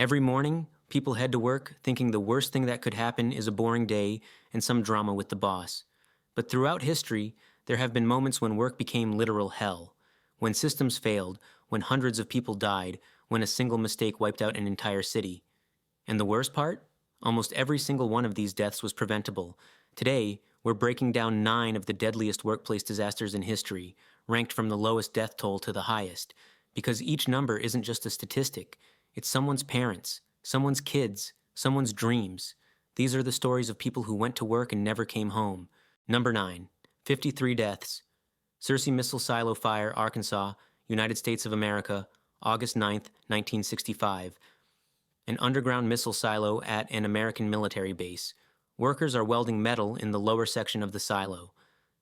Every morning, people head to work thinking the worst thing that could happen is a boring day and some drama with the boss. But throughout history, there have been moments when work became literal hell, when systems failed, when hundreds of people died, when a single mistake wiped out an entire city. And the worst part? Almost every single one of these deaths was preventable. Today, we're breaking down 9 of the deadliest workplace disasters in history, ranked from the lowest death toll to the highest. Because each number isn't just a statistic, it's someone's parents, someone's kids, someone's dreams. These are the stories of people who went to work and never came home. Number 9, 53 deaths. Searcy Missile Silo Fire, Arkansas, United States of America, August 9, 1965. An underground missile silo at an American military base. Workers are welding metal in the lower section of the silo.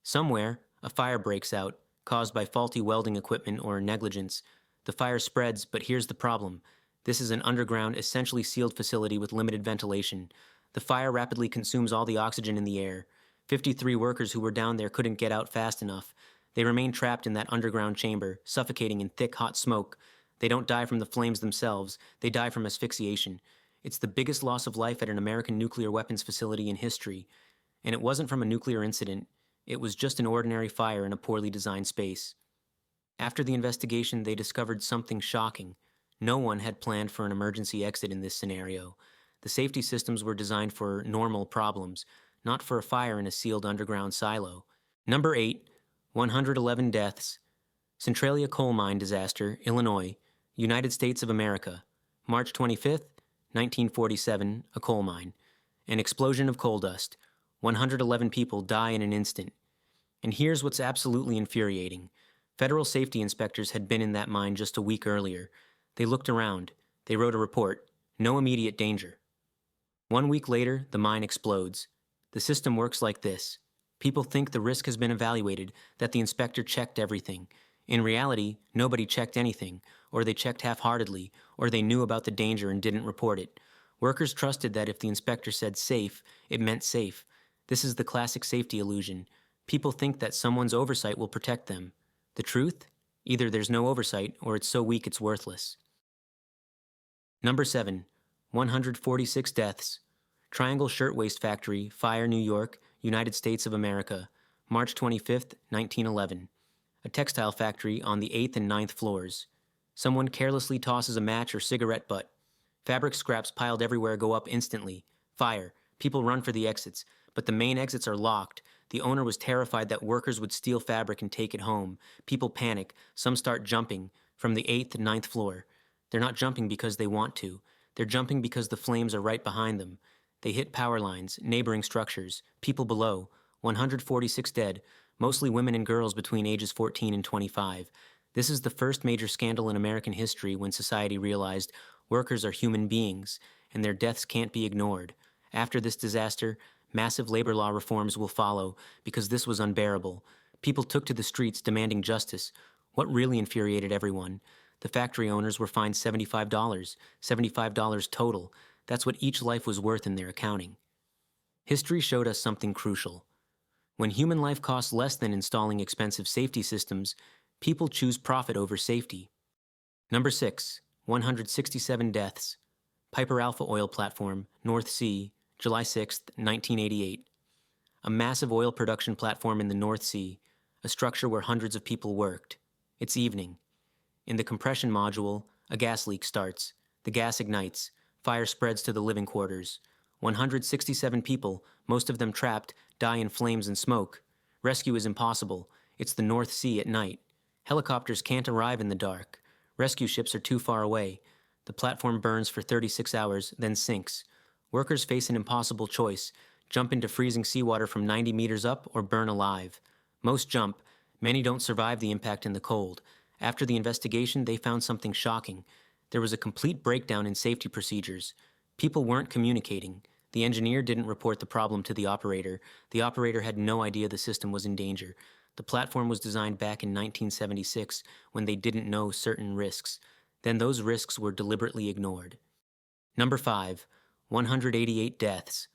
Somewhere, a fire breaks out, caused by faulty welding equipment or negligence. The fire spreads, but here's the problem. This is an underground, essentially sealed facility with limited ventilation. The fire rapidly consumes all the oxygen in the air. 53 workers who were down there couldn't get out fast enough. They remain trapped in that underground chamber, suffocating in thick, hot smoke. They don't die from the flames themselves, they die from asphyxiation. It's the biggest loss of life at an American nuclear weapons facility in history. And it wasn't from a nuclear incident. It was just an ordinary fire in a poorly designed space. After the investigation, they discovered something shocking. No one had planned for an emergency exit in this scenario. The safety systems were designed for normal problems, not for a fire in a sealed underground silo. Number 8, 111 deaths. Centralia Coal Mine Disaster, Illinois, United States of America, March 25th, 1947, a coal mine. An explosion of coal dust. 111 people die in an instant. And here's what's absolutely infuriating. Federal safety inspectors had been in that mine just a week earlier. They looked around. They wrote a report. No immediate danger. 1 week later, the mine explodes. The system works like this. People think the risk has been evaluated, that the inspector checked everything. In reality, nobody checked anything, or they checked half-heartedly, or they knew about the danger and didn't report it. Workers trusted that if the inspector said safe, it meant safe. This is the classic safety illusion. People think that someone's oversight will protect them. The truth? Either there's no oversight, or it's so weak it's worthless. Number 7, 146 deaths. Triangle Shirtwaist Factory Fire, New York, United States of America, March 25th, 1911. A textile factory on the 8th and 9th floors. Someone carelessly tosses a match or cigarette butt. Fabric scraps piled everywhere go up instantly. Fire. People run for the exits, but the main exits are locked. The owner was terrified that workers would steal fabric and take it home. People panic. Some start jumping from the 8th and 9th floor. They're not jumping because they want to. They're jumping because the flames are right behind them. They hit power lines, neighboring structures, people below. 146 dead. Mostly women and girls between ages 14 and 25. This is the first major scandal in American history when society realized workers are human beings, and their deaths can't be ignored. After this disaster, massive labor law reforms will follow, because this was unbearable. People took to the streets demanding justice. What really infuriated everyone? The factory owners were fined $75, $75 total. That's what each life was worth in their accounting. History showed us something crucial. When human life costs less than installing expensive safety systems, people choose profit over safety. Number 6, 167 deaths. Piper Alpha Oil Platform, North Sea, July 6, 1988. A massive oil production platform in the North Sea, a structure where hundreds of people worked. It's evening. In the compression module, a gas leak starts. The gas ignites. Fire spreads to the living quarters. 167 people, most of them trapped, die in flames and smoke. Rescue is impossible. It's the North Sea at night. Helicopters can't arrive in the dark. Rescue ships are too far away. The platform burns for 36 hours, then sinks. Workers face an impossible choice: jump into freezing seawater from 90 meters up or burn alive. Most jump. Many don't survive the impact in the cold. After the investigation, they found something shocking. There was a complete breakdown in safety procedures. People weren't communicating. The engineer didn't report the problem to the operator. The operator had no idea the system was in danger. The platform was designed back in 1976 when they didn't know certain risks. Then those risks were deliberately ignored. Number 5, 188 deaths.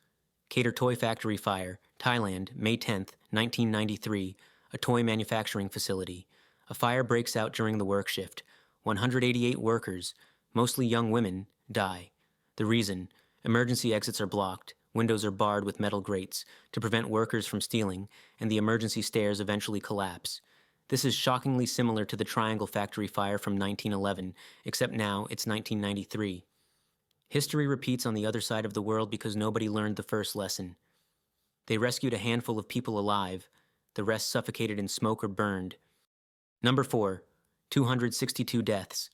Kader Toy Factory Fire, Thailand, May 10th, 1993, a toy manufacturing facility. A fire breaks out during the work shift. 188 workers, mostly young women, die. The reason: emergency exits are blocked, windows are barred with metal grates to prevent workers from stealing, and the emergency stairs eventually collapse. This is shockingly similar to the Triangle Factory Fire from 1911, except now it's 1993. History repeats on the other side of the world because nobody learned the first lesson. They rescued a handful of people alive, the rest suffocated in smoke or burned. Number 4. 262 deaths.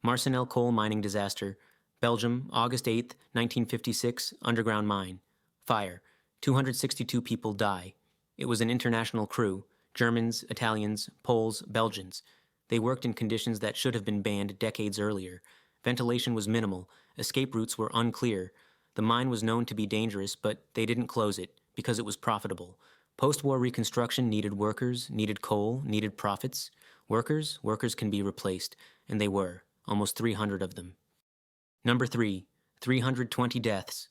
Marcinelle coal mining disaster. Belgium, August 8, 1956, underground mine. Fire. 262 people die. It was an international crew. Germans, Italians, Poles, Belgians. They worked in conditions that should have been banned decades earlier. Ventilation was minimal. Escape routes were unclear. The mine was known to be dangerous, but they didn't close it because it was profitable. Post-war reconstruction needed workers, needed coal, needed profits. Workers can be replaced, and they were, almost 300 of them. Number 3. 320 deaths.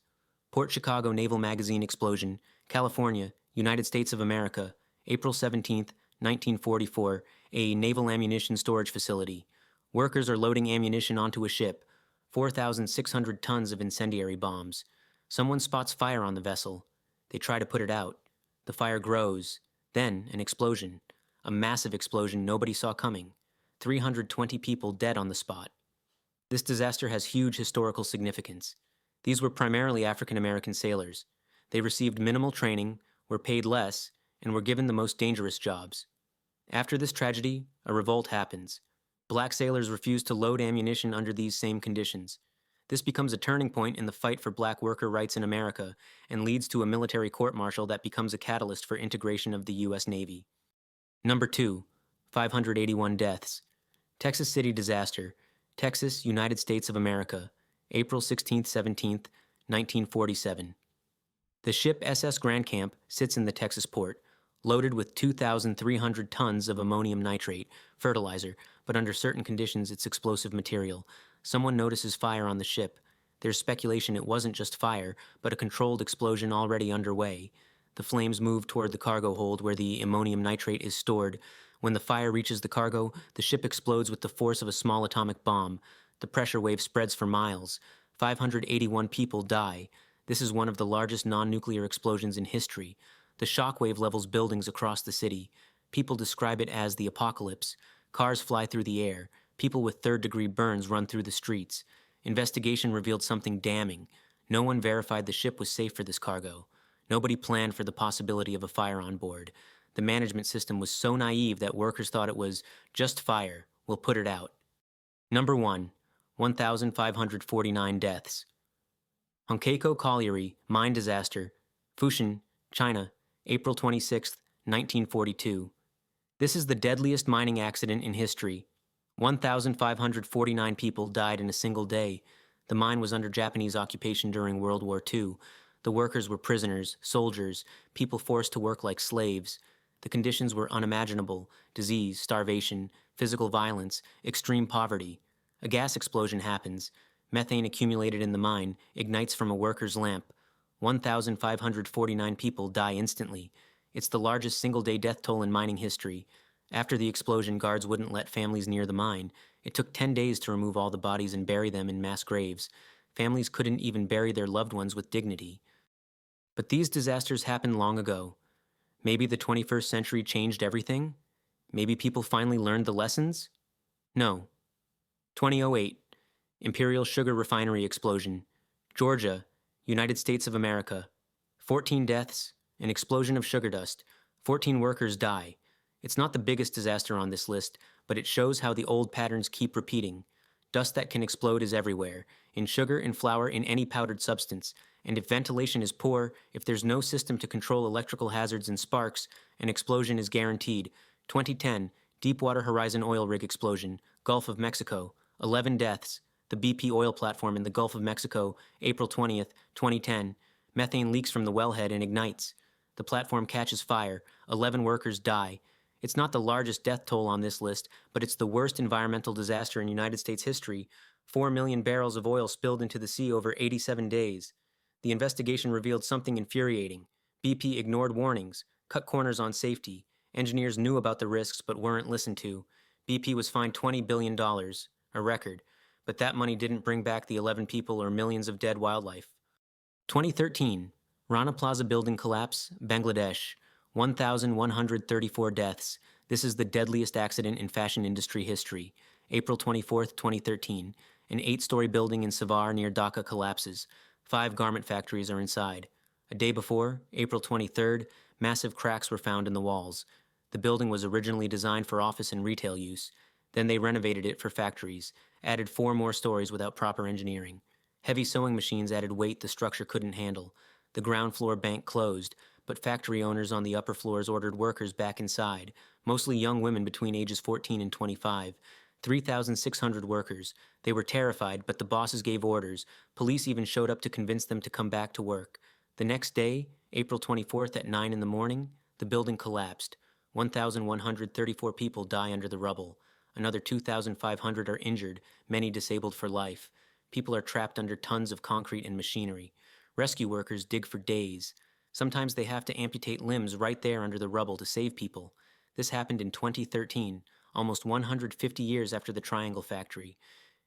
Port Chicago Naval Magazine Explosion, California, United States of America, April 17, 1944, a naval ammunition storage facility. Workers are loading ammunition onto a ship, 4,600 tons of incendiary bombs. Someone spots fire on the vessel. They try to put it out. The fire grows. Then, an explosion. A massive explosion nobody saw coming. 320 people dead on the spot. This disaster has huge historical significance. These were primarily African American sailors. They received minimal training, were paid less, and were given the most dangerous jobs. After this tragedy, a revolt happens. Black sailors refuse to load ammunition under these same conditions. This becomes a turning point in the fight for black worker rights in America and leads to a military court-martial that becomes a catalyst for integration of the U.S. Navy. Number 2. 581 deaths. Texas City disaster. Texas, United States of America, April 16-17, 1947. The ship SS Grand Camp sits in the Texas port, loaded with 2,300 tons of ammonium nitrate, fertilizer, but under certain conditions it's explosive material. Someone notices fire on the ship. There's speculation it wasn't just fire, but a controlled explosion already underway. The flames move toward the cargo hold where the ammonium nitrate is stored. When the fire reaches the cargo, the ship explodes with the force of a small atomic bomb. The pressure wave spreads for miles. 581 people die. This is one of the largest non-nuclear explosions in history. The shock wave levels buildings across the city. People describe it as the apocalypse. Cars fly through the air. People with third-degree burns run through the streets. Investigation revealed something damning. No one verified the ship was safe for this cargo. Nobody planned for the possibility of a fire on board. The management system was so naive that workers thought it was just fire. We'll put it out. Number 1. 1,549 deaths. Honkeiko Colliery mine disaster. Fushun, China, April 26, 1942. This is the deadliest mining accident in history. 1,549 people died in a single day. The mine was under Japanese occupation during World War II. The workers were prisoners, soldiers, people forced to work like slaves. The conditions were unimaginable: disease, starvation, physical violence, extreme poverty. A gas explosion happens. Methane accumulated in the mine, ignites from a worker's lamp. 1,549 people die instantly. It's the largest single-day death toll in mining history. After the explosion, guards wouldn't let families near the mine. It took 10 days to remove all the bodies and bury them in mass graves. Families couldn't even bury their loved ones with dignity. But these disasters happened long ago. Maybe the 21st century changed everything? Maybe people finally learned the lessons? No. 2008. Imperial Sugar Refinery Explosion. Georgia, United States of America. 14 deaths, an explosion of sugar dust. 14 workers die. It's not the biggest disaster on this list, but it shows how the old patterns keep repeating. Dust that can explode is everywhere, in sugar, in flour, in any powdered substance. And if ventilation is poor, if there's no system to control electrical hazards and sparks, an explosion is guaranteed. 2010, Deepwater Horizon oil rig explosion, Gulf of Mexico. 11 deaths. The BP oil platform in the Gulf of Mexico, April 20th, 2010. Methane leaks from the wellhead and ignites. The platform catches fire. 11 workers die. It's not the largest death toll on this list, but it's the worst environmental disaster in United States history. 4 million barrels of oil spilled into the sea over 87 days. The investigation revealed something infuriating. BP ignored warnings, cut corners on safety. Engineers knew about the risks but weren't listened to. BP was fined $20 billion, a record. But that money didn't bring back the 11 people or millions of dead wildlife. 2013, Rana Plaza building collapse, Bangladesh, 1,134 deaths. This is the deadliest accident in fashion industry history. April 24th, 2013, an 8-story building in Savar near Dhaka collapses. 5 garment factories are inside. A day before, April 23rd, massive cracks were found in the walls. The building was originally designed for office and retail use. Then they renovated it for factories, added 4 more stories without proper engineering. Heavy sewing machines added weight the structure couldn't handle. The ground floor bank closed, but factory owners on the upper floors ordered workers back inside, mostly young women between ages 14 and 25. 3,600 workers. They were terrified, but the bosses gave orders. Police even showed up to convince them to come back to work. The next day, April 24th at 9 in the morning, the building collapsed. 1,134 people die under the rubble. Another 2,500 are injured, many disabled for life. People are trapped under tons of concrete and machinery. Rescue workers dig for days. Sometimes they have to amputate limbs right there under the rubble to save people. This happened in 2013, almost 150 years after the Triangle Factory.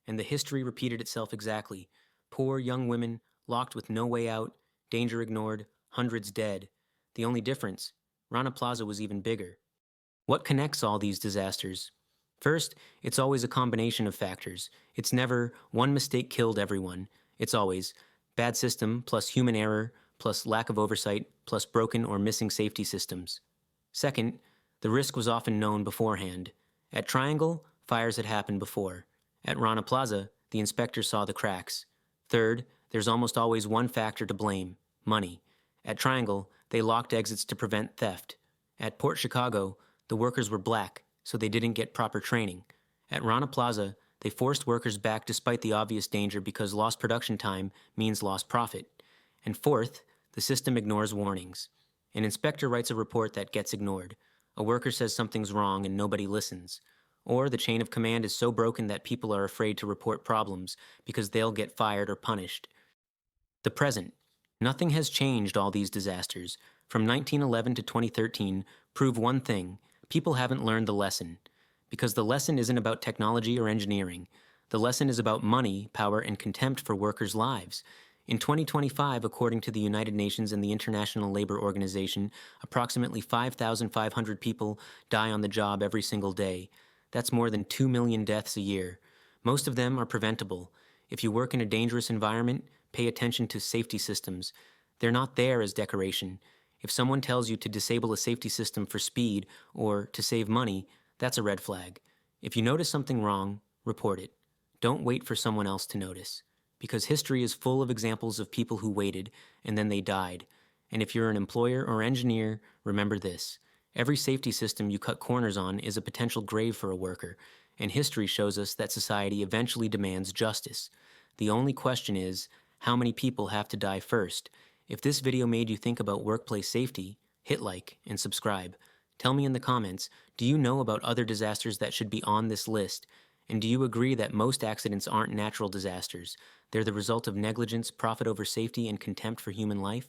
And the history repeated itself exactly. Poor young women, locked with no way out, danger ignored, hundreds dead. The only difference, Rana Plaza was even bigger. What connects all these disasters? First, it's always a combination of factors. It's never one mistake killed everyone. It's always bad system plus human error plus lack of oversight plus broken or missing safety systems. Second, the risk was often known beforehand. At Triangle, fires had happened before. At Rana Plaza, the inspectors saw the cracks. Third, there's almost always one factor to blame: money. At Triangle, they locked exits to prevent theft. At Port Chicago, the workers were black, so they didn't get proper training. At Rana Plaza, they forced workers back despite the obvious danger because lost production time means lost profit. And fourth, the system ignores warnings. An inspector writes a report that gets ignored. A worker says something's wrong and nobody listens. Or the chain of command is so broken that people are afraid to report problems because they'll get fired or punished. The present. Nothing has changed all these disasters. From 1911 to 2013, prove one thing: people haven't learned the lesson. Because the lesson isn't about technology or engineering. The lesson is about money, power, and contempt for workers' lives. In 2025, according to the United Nations and the International Labor Organization, approximately 5,500 people die on the job every single day. That's more than 2 million deaths a year. Most of them are preventable. If you work in a dangerous environment, pay attention to safety systems. They're not there as decoration. If someone tells you to disable a safety system for speed or to save money, that's a red flag. If you notice something wrong, report it. Don't wait for someone else to notice. Because history is full of examples of people who waited, and then they died. And if you're an employer or engineer, remember this: every safety system you cut corners on is a potential grave for a worker, and history shows us that society eventually demands justice. The only question is, how many people have to die first? If this video made you think about workplace safety, hit like and subscribe. Tell me in the comments, do you know about other disasters that should be on this list? And do you agree that most accidents aren't natural disasters? They're the result of negligence, profit over safety, and contempt for human life?